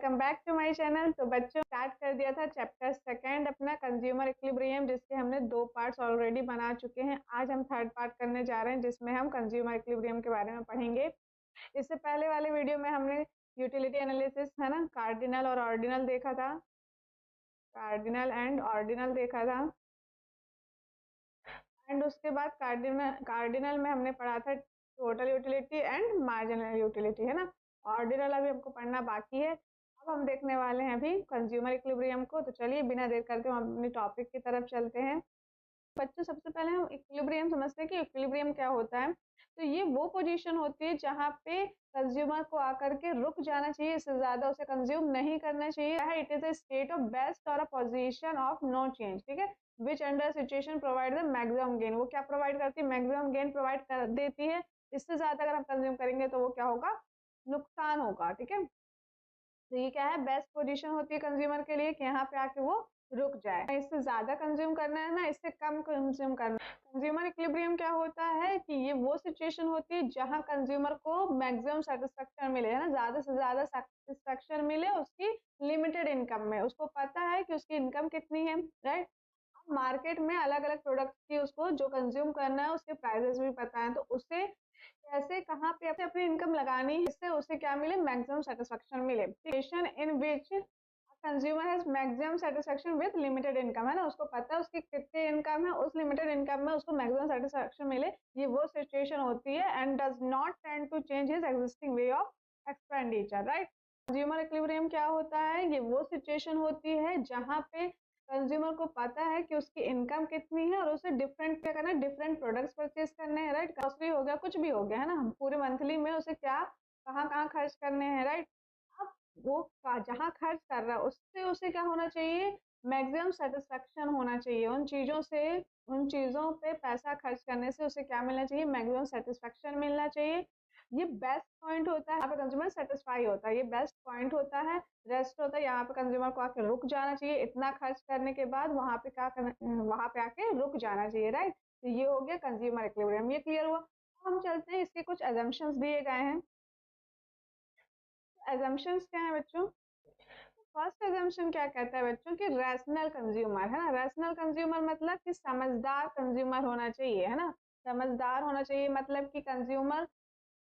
Welcome back to my channel. तो बच्चों start कर दिया था चैप्टर सेकंड अपना कंज्यूमर इक्विलिब्रियम, जिसके हमने 2 पार्ट्स ऑलरेडी बना चुके हैं। आज हम थर्ड पार्ट करने जा रहे हैं, जिसमें हम कंज्यूमर इक्विलिब्रियम के बारे में पढ़ेंगे। इससे पहले वाले वीडियो में हमने यूटिलिटी एनालिसिस है ना, कार्डिनल और ऑर्डिनल देखा था, कार्डिनल एंड ऑर्डिनल देखा था। एंड उसके बाद कार्डिनल में हमने पढ़ा था total utility and marginal utility, है ना। ऑर्डिनल अभी हमको पढ़ना बाकी है। अब हम देखने वाले हैं अभी कंज्यूमर इक्विलिब्रियम को। तो चलिए बिना देर करते हम अपनी टॉपिक की तरफ चलते हैं। बच्चों सबसे पहले हम इक्विलिब्रियम समझते हैं कि इक्विलिब्रियम क्या होता है। तो ये वो पोजीशन होती है जहाँ पे कंज्यूमर को आकर के रुक जाना चाहिए, इससे ज्यादा उसे कंज्यूम नहीं करना चाहिए। It is a state of best और a position of no change, ठीक है, which under situation provide the maximum gain. वो क्या प्रोवाइड करती है? मैक्सिमम गेन प्रोवाइड कर देती है। इससे ज्यादा अगर हम कंज्यूम करेंगे तो वो क्या होगा? नुकसान होगा, ठीक है। तो ये क्या है? बेस्ट पोजीशन होती है कंज्यूमर के लिए कि यहाँ पे आके वो रुक जाए। इससे ज्यादा कंज्यूम करना है ना, इससे कम कंज्यूम करना है। कंज्यूमर इक्विलिब्रियम क्या होता है कि ये वो सिचुएशन होती है जहां कंज्यूमर को मैक्सिमम सेटिस्फेक्शन मिले, है ना, ज्यादा से ज्यादा सेटिस्फेक्शन मिले उसकी लिमिटेड इनकम में। उसको पता है कि उसकी इनकम कितनी है, राइट। मार्केट में अलग अलग प्रोडक्ट्स की उसको जो कंज्यूम करना है उसके प्राइसेस भी पता है, तो उसे कैसे कहाँ पे अपनी इनकम लगानी है, इससे उसे क्या मिले? मैक्सिमम सेटिस्फेक्शन मिले। Situation in which consumer has maximum satisfaction with limited income, है ना, उसको पता है उसकी कितनी इनकम है, उस लिमिटेड इनकम में उसको मैक्सिमम सेटिस्फेक्शन मिले, ये वो सिचुएशन होती है। And does not tend to change his existing way of expenditure, right. Consumer equilibrium क्या होता है? ये वो सिचुएशन होती है जहां पे कंज्यूमर को पता है कि उसकी इनकम कितनी है और उसे डिफरेंट क्या करना है, डिफरेंट प्रोडक्ट्स परचेज करने हैं, राइट। ग्रोसरी हो गया, कुछ भी हो गया, है ना, पूरे मंथली में उसे क्या कहाँ कहाँ खर्च करने हैं, राइट। अब वो जहाँ खर्च कर रहा है उससे उसे क्या होना चाहिए? मैक्सिमम सेटिस्फेक्शन होना चाहिए उन चीजों से। उन चीजों पे पैसा खर्च करने से उसे क्या मिलना चाहिए? मैक्सिमम सेटिस्फेक्शन मिलना चाहिए। ये बेस्ट पॉइंट होता है, यहाँ पे कंज्यूमर सेटिस्फाई होता है, ये बेस्ट पॉइंट होता है। रेस्ट होता है यहाँ पे कंज्यूमर को आके रुक जाना चाहिए, इतना खर्च करने के बाद वहां पे क्या करना, वहां पे आके रुक जाना चाहिए, राइट। तो ये हो गया कंज्यूमर इक्विलिब्रियम, ये क्लियर हुआ। अब हम चलते हैं, इसके कुछ एजम्पशंस दिए गए हैं। एजम्पशंस क्या है बच्चों? फर्स्ट एजम्पशन क्या कहता है बच्चों कि रैशनल कंज्यूमर, है ना। रैशनल कंज्यूमर मतलब कि समझदार कंज्यूमर होना चाहिए, है ना। समझदार होना चाहिए मतलब कि कंज्यूमर,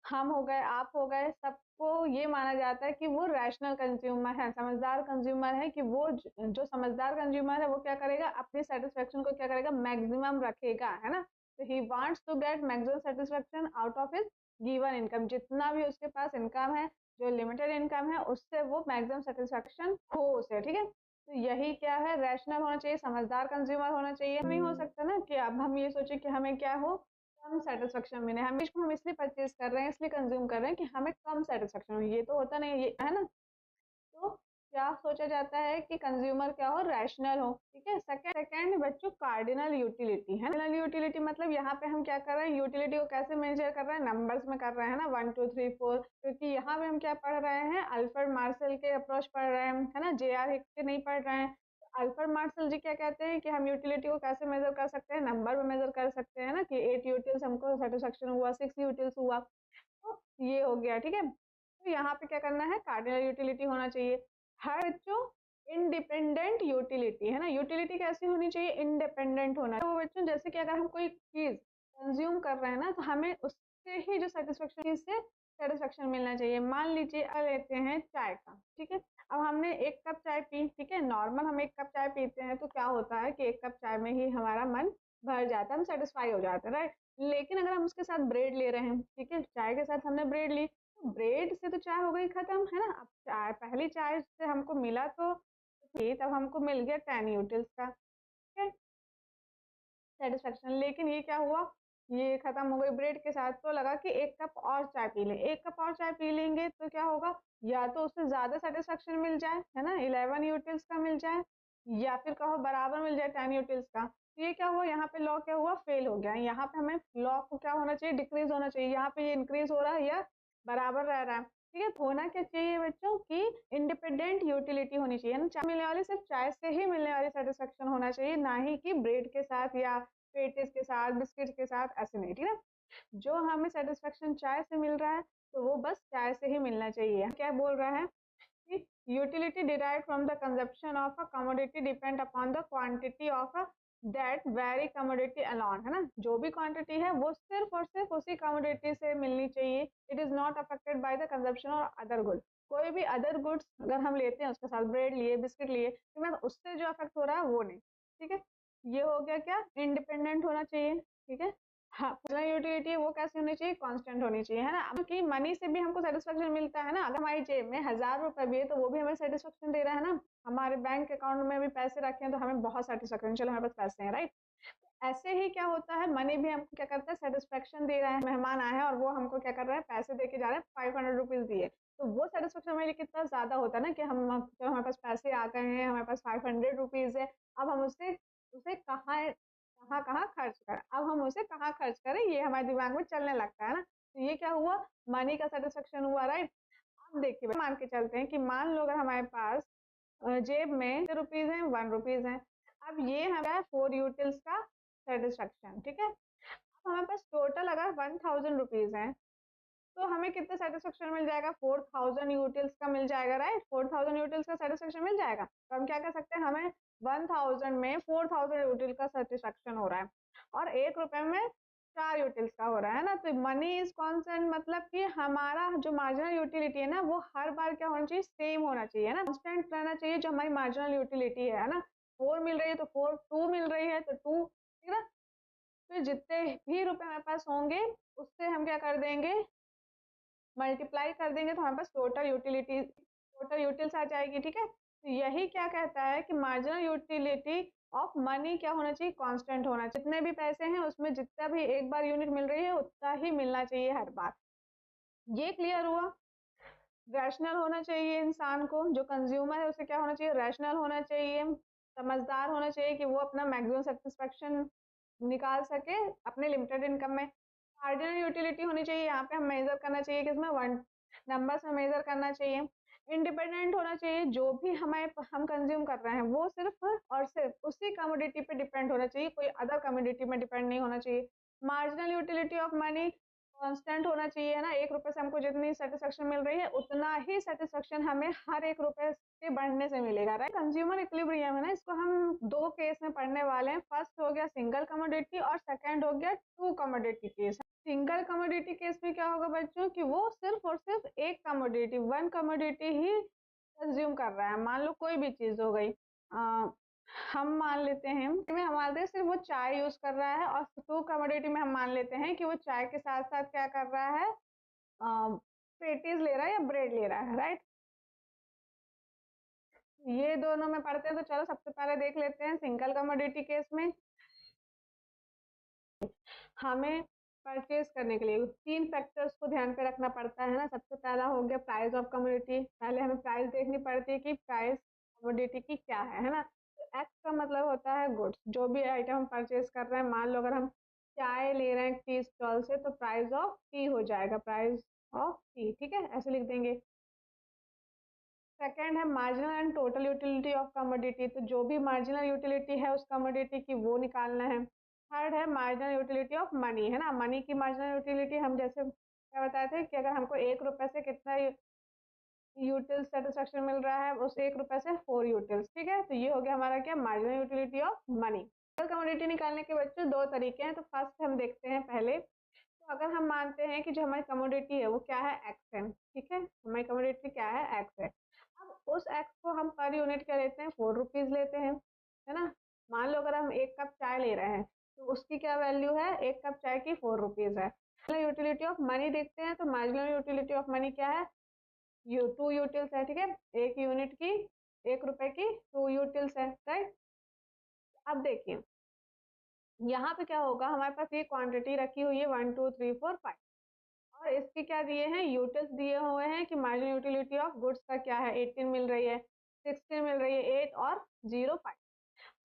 हम हो गए, आप हो गए, सबको ये माना जाता है कि वो रैशनल कंज्यूमर है, समझदार कंज्यूमर है। कि वो जो समझदार कंज्यूमर है वो क्या करेगा? अपनी सेटिस्फेक्शन को क्या करेगा? मैक्सिमम रखेगा, है ना। तो he wants to get maximum satisfaction out of his given income. जितना भी उसके पास इनकम है, जो लिमिटेड इनकम है, उससे वो मैक्सिमम सेटिस्फेक्शन हो उसे, ठीक है। तो यही क्या है? रैशनल होना चाहिए, समझदार कंज्यूमर होना चाहिए। नहीं हो सकता ना कि अब हम ये सोचे कि हमें क्या हो, कम सेटिस्फेक्शन मिले, हमेशा हम इसलिए परचेज कर रहे हैं, इसलिए कंज्यूम कर रहे हैं कि हमें कम सेटिस्फेक्शन हो। ये तो होता नहीं, ये है ना। तो क्या सोचा जाता है कि कंज्यूमर क्या हो? रैशनल हो, ठीक है। सेकंड बच्चों कार्डिनल यूटिलिटी, है ना। कार्डिनल यूटिलिटी मतलब यहाँ पे हम क्या कर रहे हैं? यूटिलिटी को कैसे मेजर कर रहे हैं? नंबर्स में कर रहे हैं ना, 1 2 3 4। क्योंकि यहाँ पे हम क्या पढ़ रहे हैं? अल्फ्रेड मार्शल के अप्रोच पढ़ रहे हैं, है ना, JR हिक्स के नहीं पढ़ रहे हैं। अल्फ्रेड मार्शल जी क्या कहते हैं कि हम यूटिलिटी को कैसे मेजर कर सकते हैं? नंबर में मेजर कर सकते हैं ना, कि 8 यूटिल्स हमको सेटिस्फेक्शन हुआ, 6 यूटिल्स हुआ, तो ये हो गया, ठीक है। तो यहाँ पे क्या करना है? कार्डिनल यूटिलिटी होना चाहिए। हर बच्चों इंडिपेंडेंट यूटिलिटी, है ना। यूटिलिटी कैसी होनी चाहिए? इंडिपेंडेंट होना चाहिए। तो बच्चों जैसे कि अगर हम कोई चीज कंज्यूम कर रहे हैं ना, तो हमें उससे ही जो सेटिस्फेक्शन, चीज से सेटिस्फेक्शन मिलना चाहिए। मान लीजिए लेते हैं चाय का, ठीक है। अब हमने 1 कप चाय पी, ठीक है, नॉर्मल हम 1 कप चाय पीते हैं तो क्या होता है कि 1 कप चाय में ही हमारा मन भर जाता है, हम सेटिस्फाई हो जाते हैं, राइट। लेकिन अगर हम उसके साथ ब्रेड ले रहे हैं, ठीक है, चाय के साथ हमने ब्रेड ली, तो ब्रेड से तो चाय हो गई खत्म, है ना। अब चाय, पहली चाय से हमको मिला तो तब हमको मिल गया 10 यूटिल्स का, ठीक है, सेटिस्फेक्शन। लेकिन ये क्या हुआ? ये खत्म हो गई ब्रेड के साथ, तो लगा कि 1 कप और चाय पी लें। 1 कप और चाय पी लेंगे तो क्या होगा? या तो उससे ज्यादा सेटिस्फेक्शन मिल जाए, है ना, 11 यूटिल्स का मिल जाए, या फिर कहो बराबर मिल जाए 10 यूटिल्स का। तो ये क्या हुआ? यहाँ पे लॉ क्या हुआ? फेल हो गया। यहाँ पे हमें लॉ को क्या होना चाहिए? डिक्रीज होना चाहिए। यहाँ पे ये इंक्रीज हो रहा है या बराबर रह रहा है, ठीक है। होना क्या चाहिए बच्चों की इंडिपेंडेंट यूटिलिटी होनी चाहिए ना। चाय मिलने वाली सिर्फ चाय से ही मिलने वाली सेटिस्फेक्शन होना चाहिए, ना ही कि ब्रेड के साथ या पेटीज के साथ, बिस्किट के साथ, ऐसे नहीं, ठीक है। जो हमें सेटिस्फेक्शन चाय से मिल रहा है तो वो बस चाय से ही मिलना चाहिए। क्या बोल रहा है utility derive from the consumption of a commodity depend upon the quantity of a that very commodity alone, है ना। जो भी क्वांटिटी है वो सिर्फ और सिर्फ उसी कमोडिटी से मिलनी चाहिए। It is not affected by the consumption और अदर गुड। कोई भी अदर गुड्स अगर हम लेते हैं उसके साथ ब्रेड लिए, बिस्किट लिए, तो मैं उससे जो अफेक्ट हो रहा है वो नहीं, ठीक है। ये हो गया क्या, इंडिपेंडेंट होना चाहिए, ठीक है। हाँ, यूटिलिटी वो कैसी होनी चाहिए, कांस्टेंट होनी चाहिए, है ना। क्योंकि मनी से भी हमको सेटिस्फेक्शन मिलता है ना। अगर हमारी जेब में 1000 रुपए भी है तो वो भी हमें सेटिस्फेक्शन दे रहा है ना। हमारे बैंक अकाउंट में भी पैसे रखे हैं तो हमें बहुत सेटिस्फेक्शन, चलो हमारे पास पैसे हैं, राइट। ऐसे ही क्या होता है, मनी भी हमको क्या करता है, सेटिस्फेक्शन दे रहा है। मेहमान आए हैं और वो हमको क्या कर रहे हैं, पैसे दे के जा रहे हैं, 500 रुपीज दिए, तो वो सेटिस्फेक्शन हमारे लिए कितना ज्यादा होता है ना, कि हम तो हमारे पास पैसे आ गए हैं, हमारे पास 500 रुपीज है। अब हम उसे उसे कहाँ कहाँ कहाँ खर्च करें, अब हम उसे कहाँ खर्च करें, ये हमारे दिमाग में चलने लगता है ना। तो ये क्या हुआ, मनी का सेटिस्फेक्शन हुआ, राइट। अब देखिए, मान के चलते हैं कि मान लो अगर हमारे पास जेब में रुपीज है, 1 रुपीज है। अब ये हमारा 4 यूटिल्स का सेटिस्फेक्शन, ठीक है। अब हमारे पास टोटल अगर 1000 रुपीज है तो हमें कितना सेटिस्फेक्शन मिल जाएगा, 4000 यूटिल्स का मिल जाएगा, राइट। 4000 यूटिल्स का सेटिस्फेक्शन मिल जाएगा। तो हम क्या कर सकते हैं, हमें 1000 में 4000 यूटिल का सेटिस्फेक्शन हो रहा है और 1 रुपए में 4 यूटिल्स का हो रहा है ना। तो मनी इज कॉन्स्टेंट, मतलब कि हमारा जो मार्जिनल यूटिलिटी है ना, वो हर बार क्या होना चाहिए, सेम होना चाहिए ना, कॉन्स्टेंट रहना चाहिए। जो हमारी मार्जिनल यूटिलिटी है ना, 4 मिल रही है तो 4, 2 मिल रही है तो 2, ठीक है ना। तो जितने भी रुपए हमारे पास होंगे उससे हम क्या कर देंगे, मल्टीप्लाई कर देंगे, तो हमारे पास टोटल यूटिल्स आ जाएगी, ठीक है। तो यही क्या कहता है कि मार्जिनल यूटिलिटी ऑफ मनी क्या होना चाहिए, कांस्टेंट होना चाहिए। जितने भी पैसे हैं उसमें जितना भी एक बार यूनिट मिल रही है उतना ही मिलना चाहिए हर बार। ये क्लियर हुआ। रैशनल होना चाहिए इंसान को, जो कंज्यूमर है उसे क्या होना चाहिए, रैशनल होना चाहिए, समझदार होना चाहिए कि वो अपना मैक्सिमम सेटिस्फेक्शन निकाल सके अपने लिमिटेड इनकम में। मार्जिनल यूटिलिटी होनी चाहिए, यहाँ पे हम मेजर करना चाहिए किसमें, वन नंबर्स में मेजर करना चाहिए। इंडिपेंडेंट होना चाहिए, जो भी हम कंज्यूम कर रहे हैं वो सिर्फ और सिर्फ उसी कमोडिटी पे डिपेंड होना चाहिए, कोई अदर कमोडिटी में डिपेंड नहीं होना चाहिए। Marginal utility of money constant होना चाहिए, है ना। 1 रुपए से हमको जितनी सेटिस्फेक्शन मिल रही है उतना ही सेटिस्फेक्शन हमें हर 1 रुपए के बढ़ने से मिलेगा, राइट। कंज्यूमर इक्विलिब्रियम है ना, इसको हम 2 केस में पढ़ने वाले हैं। फर्स्ट हो गया सिंगल कमोडिटी और सेकंड हो गया 2 commodity case. Single commodity case में क्या होगा बच्चों, कि वो सिर्फ और सिर्फ एक कमोडिटी, वन कमोडिटी ही कंज्यूम कर रहा है। मान लो कोई भी चीज हो गई, हम मान लेते हैं में हमारे सिर्फ वो चाय यूज कर रहा है, और 2 कमोडिटी में हम मान लेते हैं कि वो चाय के साथ साथ क्या कर रहा है, पेटीज ले रहा है या ब्रेड ले रहा है, राइट। ये दोनों में पढ़ते हैं, तो चलो सबसे पहले देख लेते हैं सिंगल कमोडिटी केस में। हमें परचेज करने के लिए 3 फैक्टर्स को ध्यान पे रखना पड़ता है ना। सबसे पहला हो गया प्राइस ऑफ कमोडिटी। पहले हमें प्राइस देखनी पड़ती है कि प्राइस कमोडिटी की क्या है ना। तो एक्स का मतलब होता है गुड्स, जो भी आइटम हम परचेज कर रहे हैं। मान लो अगर हम चाय ले रहे हैं टी स्टॉल से, तो प्राइस ऑफ टी हो जाएगा, प्राइस ऑफ टी, ठीक है, ऐसे लिख देंगे। सेकेंड है marginal and total utility of commodity, तो जो भी मार्जिनल यूटिलिटी है उस कमोडिटी की वो निकालना है। थर्ड है मार्जिनल यूटिलिटी ऑफ मनी, है ना। मनी की मार्जिनल यूटिलिटी हम जैसे क्या बताए थे कि अगर हमको 1 रुपए से कितना यूटिल सेटिस्फेक्शन मिल रहा है, उस 1 रुपए से 4 यूटिल्स, ठीक है। तो ये हो गया हमारा क्या, marginal utility of money. Commodity निकालने के बच्चों 2 तरीके हैं। तो फर्स्ट हम देखते हैं पहले, तो अगर हम मानते हैं कि जो हमारी कमोडिटी है वो क्या है, एक्स है, ठीक है। हमारी कमोडिटी क्या है, एक्स है। अब उस एक्स को हम पर यूनिट क्या लेते हैं, 4 रुपीज लेते हैं, है ना। मान लो अगर हम 1 कप चाय ले रहे हैं तो उसकी क्या वैल्यू है, 1 कप चाय की 4 रुपीज है। यूटिलिटी ऑफ मनी देखते हैं, तो मार्जिनल यूटिलिटी ऑफ मनी क्या है, 2 यूटिल्स है, ठीक है। एक यूनिट की 1 रुपए की 2 यूटिल्स है, राइट। अब देखिए यहाँ पे क्या होगा, हमारे पास ये क्वांटिटी रखी हुई है 1 2 3 4 5, और इसके क्या दिए हैं, यूटिल्स दिए हुए हैं कि मार्जिनल यूटिलिटी ऑफ गुड्स का क्या है, 18 मिल रही है, 16 मिल रही है, 8 और 0 5।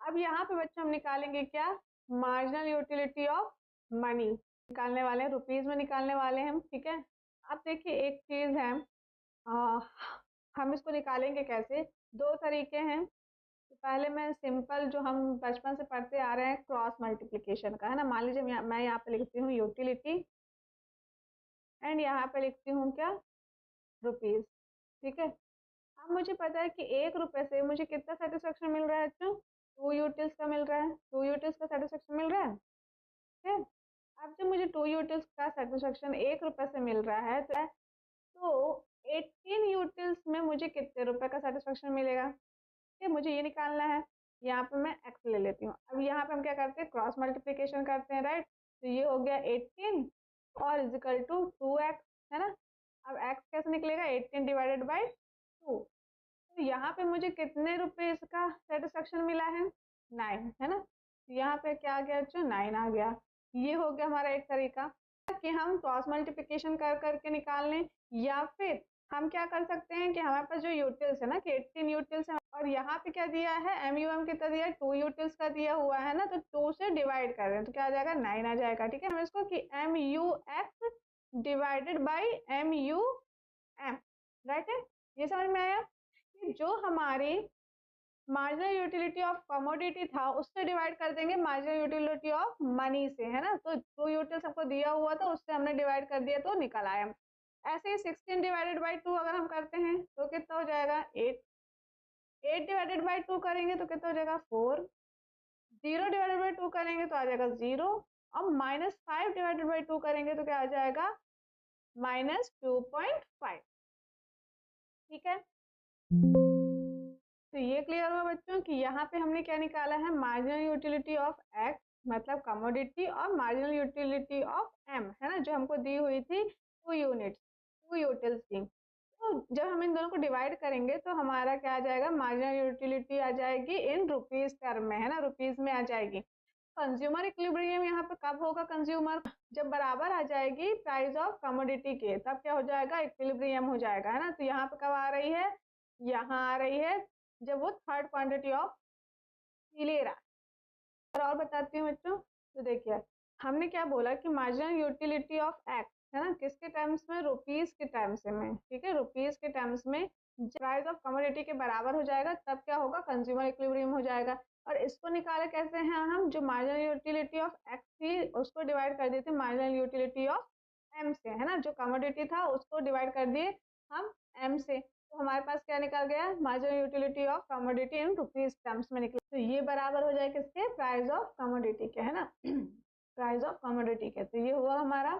अब यहाँ पे बच्चों हम निकालेंगे क्या, मार्जिनल यूटिलिटी ऑफ मनी निकालने वाले हैं, रुपीज में निकालने वाले हैं हम, ठीक है। अब देखिए एक चीज है, आ, हम इसको निकालेंगे कैसे, 2 तरीके हैं। तो पहले मैं सिंपल जो हम बचपन से पढ़ते आ रहे हैं क्रॉस मल्टीप्लिकेशन का, है ना। मान लीजिए मैं यहाँ पे लिखती हूँ यूटिलिटी एंड यहाँ पे लिखती हूँ क्या, रुपीज, ठीक है। अब मुझे पता है कि 1 रुपए से मुझे कितना सेटिस्फेक्शन मिल रहा है बच्चों, 2 यूटिल्स का मिल रहा है, 2 यूटिल्स का सेटिस्फेक्शन मिल रहा है, ठीक है। अब जब मुझे 2 यूटिल्स का सेटिस्फेक्शन 1 रुपए से मिल रहा है तो 18 यूटिल्स में मुझे कितने रुपए का सेटिस्फेक्शन मिलेगा, ठीक है, मुझे ये निकालना है। यहाँ पे मैं x ले लेती हूँ। अब यहाँ पे हम क्या करते हैं, क्रॉस मल्टीप्लिकेशन करते हैं, राइट। तो ये हो गया 18 और इजिकल टू 2x, है ना। अब x कैसे निकलेगा, 18 डिवाइडेड बाई 2। तो यहाँ पे मुझे कितने रुपए इसका सेटिस्फेक्शन मिला है, 9, है ना। तो यहाँ पे क्या आ गया बच्चों, 9 आ गया। ये हो गया हमारा एक तरीका कि हम क्रॉस मल्टीप्लिकेशन कर करके निकाल लें, या फिर हम क्या कर सकते हैं कि हमारे पास जो यूटिल्स है ना कि 18 यूटिल्स है और यहाँ पे क्या दिया है, MUM कितना दिया है, 2 यूटिल्स का दिया हुआ है ना, तो 2 से डिवाइड कर रहे हैं तो क्या आ जाएगा, 9 आ जाएगा, ठीक है। हम इसको कि MUX divided by MUM, right है। ये समझ में आया कि जो हमारी मार्जिनल यूटिलिटी ऑफ कमोडिटी था उससे डिवाइड कर देंगे मार्जिनल यूटिलिटी ऑफ मनी से, है ना। तो 2 यूटिल्स सबको दिया हुआ था उससे हमने डिवाइड कर दिया तो निकल आया। ऐसे ही 16 डिवाइडेड बाई 2 अगर हम करते हैं तो कितना हो जाएगा, 8। 8 डिवाइडेड बाई 2 करेंगे तो कितना हो जाएगा, 4। 0 डिवाइडेड बाई 2 करेंगे तो आ जाएगा 0। और -5 डिवाइडेड बाई 2 करेंगे तो क्या आ जाएगा, -2.5, ठीक है। तो ये क्लियर हुआ बच्चों कि यहाँ पे हमने क्या निकाला है, मार्जिनल यूटिलिटी ऑफ एक्स मतलब कमोडिटी और मार्जिनल यूटिलिटी ऑफ एम, है ना, जो हमको दी हुई थी 2 यूनिट्स 2 यूटिल्स थी। तो जब हम इन दोनों को डिवाइड करेंगे तो हमारा क्या आ जाएगा, मार्जिनल यूटिलिटी आ जाएगी इन रुपीज टर्म में, है ना, रुपीज में आ जाएगी। कंज्यूमर इक्विलिब्रियम यहाँ पे कब होगा, कंज्यूमर जब बराबर आ जाएगी प्राइस ऑफ कमोडिटी के, तब क्या हो जाएगा, इक्विलिब्रियम हो जाएगा, है ना। तो यहाँ पे कब आ रही है, यहाँ आ रही है जब वो थर्ड क्वांटिटी ऑफ ले रहा है। और बताती हूँ बच्चों, तो देखिए हमने क्या बोला कि मार्जिनल यूटिलिटी ऑफ एक्स, है ना, किसके टर्म्स में, रुपीज के टर्म्स में, ठीक है, रुपीज के टर्म्स में प्राइस ऑफ कमोडिटी के बराबर हो जाएगा तब क्या होगा, कंज्यूमर इक्विलिब्रियम हो जाएगा। और इसको निकाले कैसे हैं हम, जो मार्जिनल यूटिलिटी ऑफ एक्स थी उसको डिवाइड कर दिए थे मार्जिनल यूटिलिटी ऑफ एम से, है ना, जो कमोडिटी था उसको डिवाइड कर दिए हम एम से, तो हमारे पास क्या निकल गया, marginal utility of commodity in rupees terms में निकला। तो ये बराबर हो जाए किसके, प्राइस ऑफ कमोडिटी के, है ना, प्राइस ऑफ कमोडिटी के। तो ये हुआ हमारा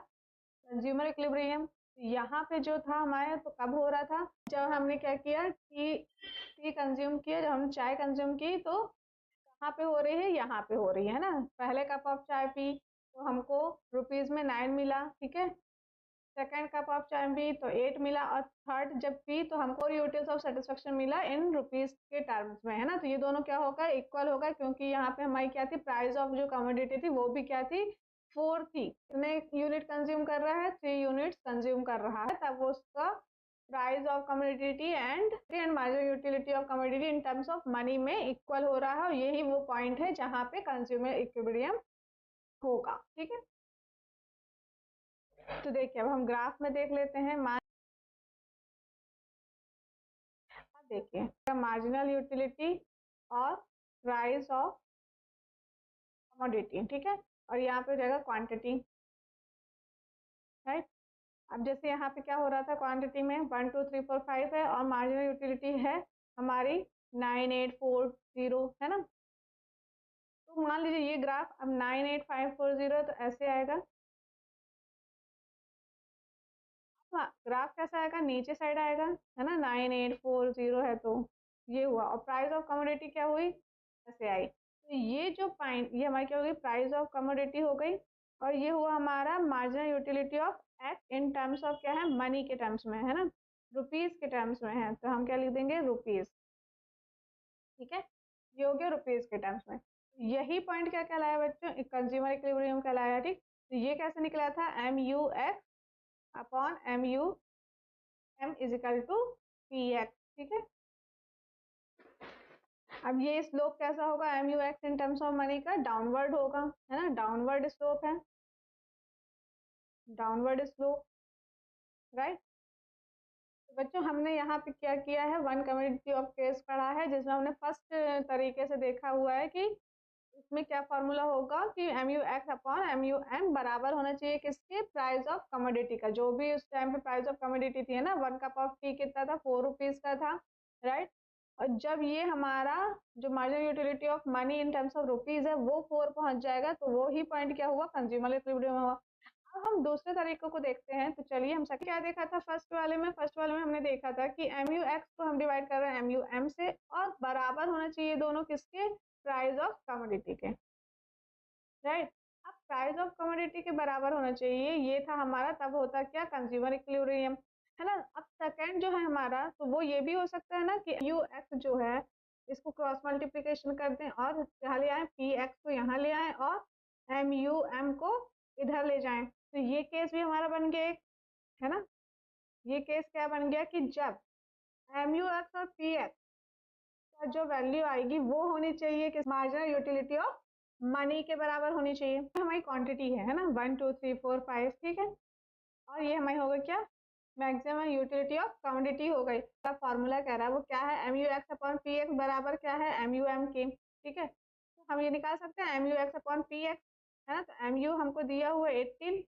कंज्यूमर इक्विलिब्रियम। यहाँ पे जो था हमारे, तो कब हो रहा था, जब हमने क्या किया, टी कंज्यूम किया, जब हम चाय कंज्यूम की तो कहाँ पे हो रही है, यहाँ पे हो रही है ना। पहले कप ऑफ चाय पी तो हमको रुपीज में 9 मिला, ठीक है। सेकेंड कप ऑफ चाय पी तो 8 मिला, और थर्ड जब पी तो हमको यूटिल्स ऑफ सेटिस्फेक्शन मिला इन रुपीज के टर्म्स में, है ना। तो ये दोनों क्या होगा, इक्वल होगा, क्योंकि यहाँ पे हमारी क्या थी, प्राइस ऑफ जो कमोडिटी थी वो भी क्या थी, 4 थी। कितने यूनिट कंज्यूम कर रहा है, 3 यूनिट्स कंज्यूम कर रहा है, तब वो उसका price of commodity and marginal utility of commodity in terms of money में इक्वल हो रहा है। और यही वो पॉइंट है जहाँ पे कंज्यूमर इक्विलिब्रियम होगा, ठीक है। तो देखिए अब हम ग्राफ में देख लेते हैं। देखिए मार्जिनल यूटिलिटी और प्राइस ऑफ कमोडिटी, ठीक है, और यहाँ पे हो जाएगा क्वांटिटी, राइट। अब जैसे यहाँ पे क्या हो रहा था, क्वांटिटी में 1 2 3 4 5 है और मार्जिनल यूटिलिटी है हमारी 9 8 4 0, है ना। तो मान लीजिए ये ग्राफ अब 9 8 5 4 0 तो ऐसे आएगा, हाँ, ग्राफ कैसा आएगा, नीचे साइड आएगा, है ना, 9 8 4 0 है तो ये हुआ। और प्राइस ऑफ कमोडिटी क्या हुई, ऐसे आई। तो ये जो पॉइंट, ये हमारी क्या हो गई, प्राइस ऑफ कमोडिटी हो गई। और ये हुआ हमारा marginal utility of x in terms of क्या है, मनी के टर्म्स में, है ना, रुपीज के टर्म्स में है, तो हम क्या लिख देंगे, रुपीज, ठीक है। ये हो गया रुपीज के टर्म्स में। यही पॉइंट क्या कहलाया बच्चों, कंज्यूमर इक्विलिब्रियम कहलाया, ठीक। तो ये कैसे निकला था, MUX upon MUM is equal to PX, ठीक है। अब ये स्लोप कैसा होगा, MUX in terms of money का डाउनवर्ड होगा, है ना, डाउनवर्ड स्लोप है, डाउनवर्ड स्लोप, राइट। तो बच्चों हमने यहाँ पे क्या किया है, वन कम्युनिटी ऑफ केस पढ़ा है जिसमें हमने फर्स्ट तरीके से देखा हुआ है कि इसमें क्या फॉर्मूला होगा कि MUX अपॉन MUM बराबर होना चाहिए किसके, प्राइस ऑफ कमोडिटी का, जो भी उस टाइम पे प्राइस ऑफ कमोडिटी थी, है ना। 1 कप ऑफ टी कितना था, 4 रुपीज का था, राइट। और जब ये हमारा जो marginal utility of money in terms of rupees है वो 4 पहुंच जाएगा, तो वो ही पॉइंट क्या हुआ, कंज्यूमर इक्विलिब्रियम हुआ। अब हम दूसरे तरीकों को देखते हैं। तो चलिए हम क्या देखा था फर्स्ट वाले में हमने देखा था कि एम यू एक्स को हम डिवाइड कर रहे हैं एम यू एम से, और बराबर होना चाहिए दोनों किसके, प्राइस ऑफ कमोडिटी के, राइट। अब प्राइस ऑफ कमोडिटी के बराबर होना चाहिए, ये था हमारा, तब होता क्या, कंज्यूमर इक्विलिब्रियम, है ना। अब सेकंड जो है हमारा, तो वो ये भी हो सकता है ना कि यू एक्स जो है इसको क्रॉस मल्टीप्लिकेशन कर दें और यहाँ ले आए, पी एक्स को यहाँ ले आए और एम यू एम को इधर ले जाएं, तो ये केस भी हमारा बन गया एक, है ना। ये केस क्या बन गया कि जब एम यू एक्स और पी एक्स का जो वैल्यू आएगी वो होनी चाहिए कि मार्जिनल यूटिलिटी ऑफ मनी के बराबर होनी चाहिए। हमारी क्वांटिटी है ना, 1 2 3 4 5, ठीक है। और ये हमारी होगा क्या, मैक्सिमम यूटिलिटी ऑफ कमोडिटी हो गई। का फॉर्मूला कह रहा है वो क्या है, M U X upon P X बराबर क्या है, एम यू एम की, ठीक है। तो हम ये निकाल सकते हैं M U X upon P X, है ना। तो एम यू हमको दिया हुआ 18,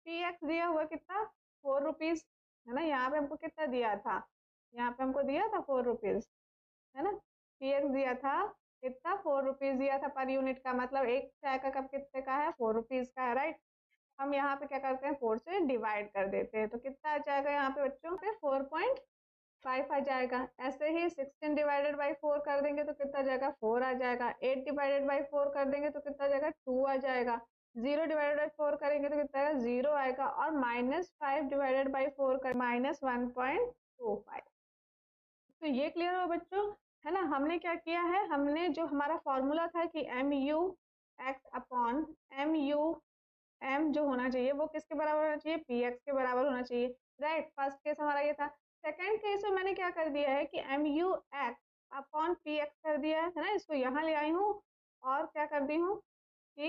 पी एक्स दिया हुआ कितना, 4 रुपीज, है ना। यहाँ पे हमको कितना दिया था, यहाँ पे हमको दिया था 4 रुपीज, है ना। पी एक्स दिया था कितना, 4 रुपीज दिया था पर यूनिट का, मतलब एक चाय का कप कितने का है, 4 रुपीज का है, राइट। हम यहाँ पे क्या करते हैं, 4 से डिवाइड कर देते हैं, तो कितना आ जाएगा यहाँ पे बच्चों पे, 4.5 आ जाएगा। ऐसे ही 16 डिवाइडेड बाई 4 कर देंगे तो कितना जाएगा, 4 आ जाएगा। 8 डिवाइडेड बाई 4 कर देंगे तो कितना जाएगा, 2 आ जाएगा। 0 डिवाइडेड बाई 4 करेंगे तो कितना आएगा, 0 आएगा। और -5 डिवाइडेड बाई 4 कर -1.25। तो ये क्लियर हो बच्चों, है ना। हमने क्या किया है, हमने जो हमारा फॉर्मूला था कि M U X upon M U M जो होना चाहिए वो किसके बराबर होना चाहिए, पी एक्स के बराबर होना चाहिए, राइट। फर्स्ट केस हमारा ये था। सेकंड केस में मैंने क्या कर दिया है कि M U X upon P X कर दिया है ना, इसको यहाँ ले आई हूँ और क्या कर दी हूँ कि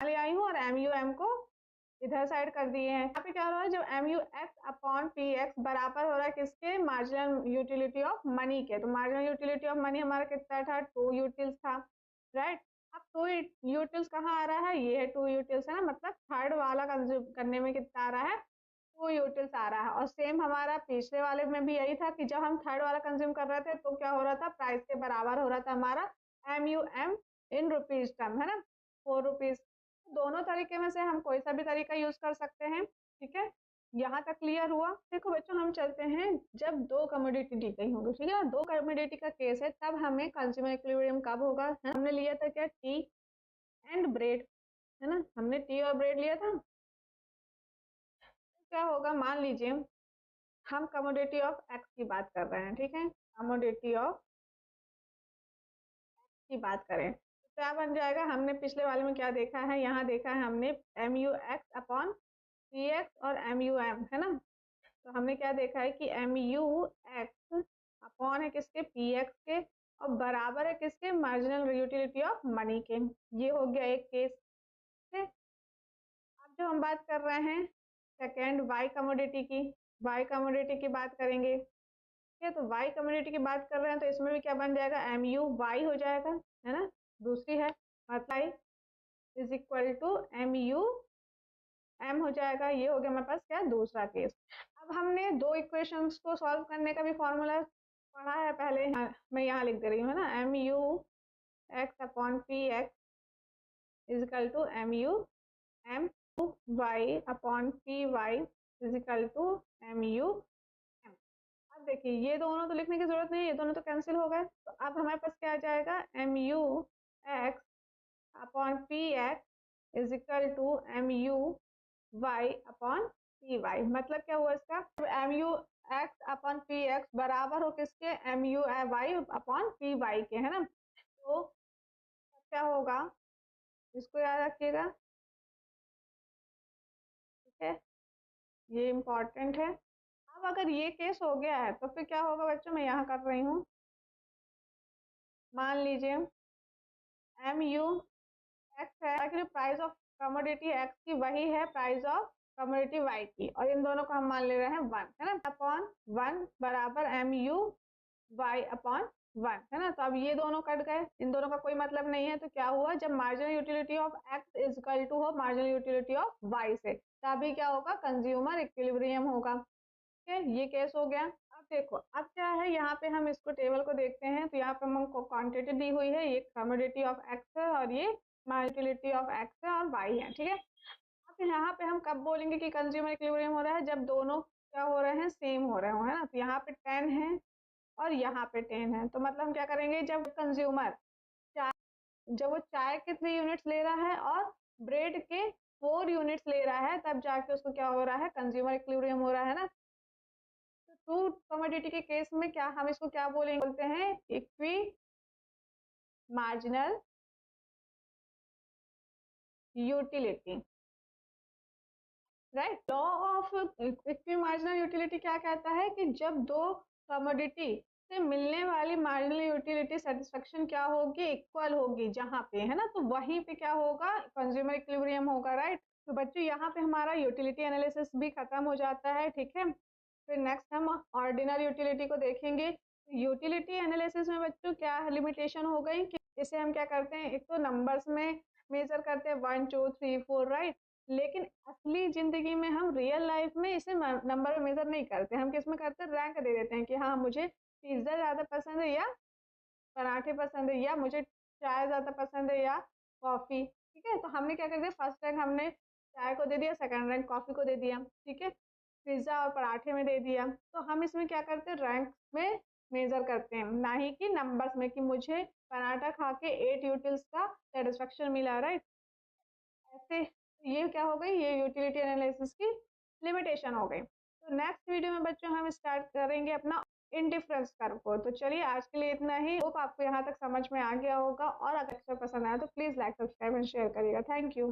ले आई हूँ और एम यू एम को इधर साइड कर दिए हैं। यहाँ पे क्या हो रहा है, जब M U X upon P X बराबर हो रहा है किसके, मार्जिनल यूटिलिटी ऑफ मनी के। तो मार्जिनल यूटिलिटी ऑफ मनी हमारा कितना था, 2 यूटिल्स था, राइट। अब 2 यूटिल्स कहाँ आ रहा है, ये है 2 यूटिल्स, है ना। मतलब थर्ड वाला कंज्यूम करने में कितना आ रहा है, 2 यूटिल्स आ रहा है। और सेम हमारा पिछले वाले में भी यही था कि जब हम थर्ड वाला कंज्यूम कर रहे थे तो क्या हो रहा था, प्राइस के बराबर हो रहा था हमारा M U M in rupees term, है ना, 4 रुपीज। दोनों तरीके में से हम कोई सा भी तरीका यूज कर सकते हैं, ठीक है। यहाँ तक क्लियर हुआ। देखो बच्चों हम चलते हैं, जब 2 कमोडिटी दी गई होंगी, ठीक है ना, 2 कमोडिटी का केस है, तब हमें कंज्यूमर इक्विलिब्रियम कब होगा, है? हमने लिया था क्या, टी एंड ब्रेड, है ना, हमने टी और ब्रेड लिया था। क्या होगा, मान लीजिए हम कमोडिटी ऑफ एक्स की बात कर रहे हैं, ठीक है, कमोडिटी ऑफ की बात करें तो क्या बन जाएगा, हमने पिछले वाले में क्या देखा है, यहाँ देखा है हमने M U X upon P X और एम यू एम, है ना। तो हमने क्या देखा है कि एम यू एक्स अपॉन है किसके, पी एक्स के, और बराबर है किसके, मार्जिनल यूटिलिटी ऑफ मनी के। ये हो गया एक केस, ठीक है। अब जो हम बात कर रहे हैं सेकेंड वाई कमोडिटी की, वाई कमोडिटी की बात करेंगे, ठीक है। तो वाई कम्युनिटी की बात कर रहे हैं तो इसमें भी क्या बन जाएगा, एम यू वाई हो जाएगा, है ना। दूसरी है multiply is equal to M U M हो जाएगा। ये हो गया हमारे पास क्या, दूसरा केस। अब हमने 2 इक्वेशंस को सॉल्व करने का भी फॉर्मूला पढ़ा है पहले, मैं यहाँ लिख दे रही हूँ, है ना, M U X upon P X is equal to M U M Y upon P Y is equal to M U M. अब देखिए ये दोनों तो लिखने की जरूरत नहीं है, ये दोनों तो कैंसिल हो गए। तो अब हमारे पास क्या आ जाएगा, M U X upon P X is equal to M U Y upon P Y. मतलब क्या हुआ इसका, M U X upon P X बराबर हो किसके, M U Y upon P Y के, है ना। तो क्या होगा, इसको याद रखिएगा, ठीक है, ये इम्पोर्टेंट है। अब अगर ये केस हो गया है तो फिर क्या होगा बच्चों, मैं यहाँ कर रही हूँ, मान लीजिए एम यू एक्स है, actually price of commodity x की वही है प्राइस ऑफ कमोडिटी वाई की, और इन दोनों को हम मान ले रहे हैं 1, है ना, अपॉन 1 बराबर एम यू वाई अपॉन 1, है ना। तो अब ये दोनों कट गए, इन दोनों का कोई मतलब नहीं है। तो क्या हुआ, जब marginal utility of X is equal to हो मार्जिनल यूटिलिटी ऑफ वाई से, तभी क्या होगा, कंज्यूमर इक्विलिब्रियम होगा, ठीक है। ये केस हो गया। अब देखो, अब क्या है, यहाँ पे हम इसको टेबल को देखते हैं, तो यहाँ पे हमको क्वांटिटी दी हुई है, ये कमोडिटी ऑफ एक्स है और ये यूटिलिटी ऑफ एक्स है और वाई है, ठीक है। अब यहाँ पे हम कब बोलेंगे कि कंज्यूमर इक्विलिब्रियम हो रहा है, जब दोनों क्या हो रहे हैं, सेम हो रहे हो, है ना। तो यहाँ पे 10 है और यहाँ पे 10 है, तो मतलब हम क्या करेंगे, जब कंज्यूमर जब वो चाय के 3 यूनिट्स ले रहा है और ब्रेड के 4 यूनिट्स ले रहा है, तब जाके उसको क्या हो रहा है, कंज्यूमर इक्विलिब्रियम हो रहा है ना। तो ट्रू कमोडिटी के केस में क्या हम इसको क्या बोलेंगे, बोलते हैं equi marginal utility, right. Law of equi marginal utility क्या कहता है कि जब दो कमोडिटी से मिलने वाली मार्जिनल यूटिलिटी सेटिस्फेक्शन क्या होगी, इक्वल होगी, जहां पे है ना, तो वहीं पे क्या होगा, कंज्यूमर इक्विलिब्रियम होगा, राइट। तो बच्चों यहाँ पे हमारा यूटिलिटी एनालिसिस भी खत्म हो जाता है, ठीक है। फिर नेक्स्ट हम ऑर्डिनल यूटिलिटी को देखेंगे। यूटिलिटी एनालिसिस में बच्चों क्या लिमिटेशन हो गई कि इसे हम क्या करते हैं, एक तो नंबर्स में मेजर करते हैं 1 2 3 4, राइट। लेकिन असली जिंदगी में हम रियल लाइफ में इसे नंबर में मेजर नहीं करते, हम किस में करते हैं, रैंक दे देते हैं कि हाँ मुझे पिज्जा ज्यादा पसंद है या पराठे पसंद है, या मुझे चाय ज्यादा पसंद है या कॉफी, ठीक है। तो हमने क्या कर दिया, फर्स्ट रैंक हमने चाय को दे दिया, सेकंड रैंक कॉफी को दे दिया, ठीक है। पिज्जा और पराठे में दे दिया। तो हम इसमें क्या करते हैं, रैंक में मेजर करते हैं, ना ही कि नंबर्स में कि मुझे पराठा खा के 8 यूटिल्स का सेटिस्फेक्शन मिला, राइट। ऐसे ये क्या हो गई, ये यूटिलिटी एनालिसिस की लिमिटेशन हो गई। तो नेक्स्ट वीडियो में बच्चों हम स्टार्ट करेंगे अपना इंडिफरेंस कर्व को। तो चलिए आज के लिए इतना ही, होप आपको यहाँ तक समझ में आ गया होगा, और अगर पसंद आया तो please like subscribe and share करिएगा। Thank you.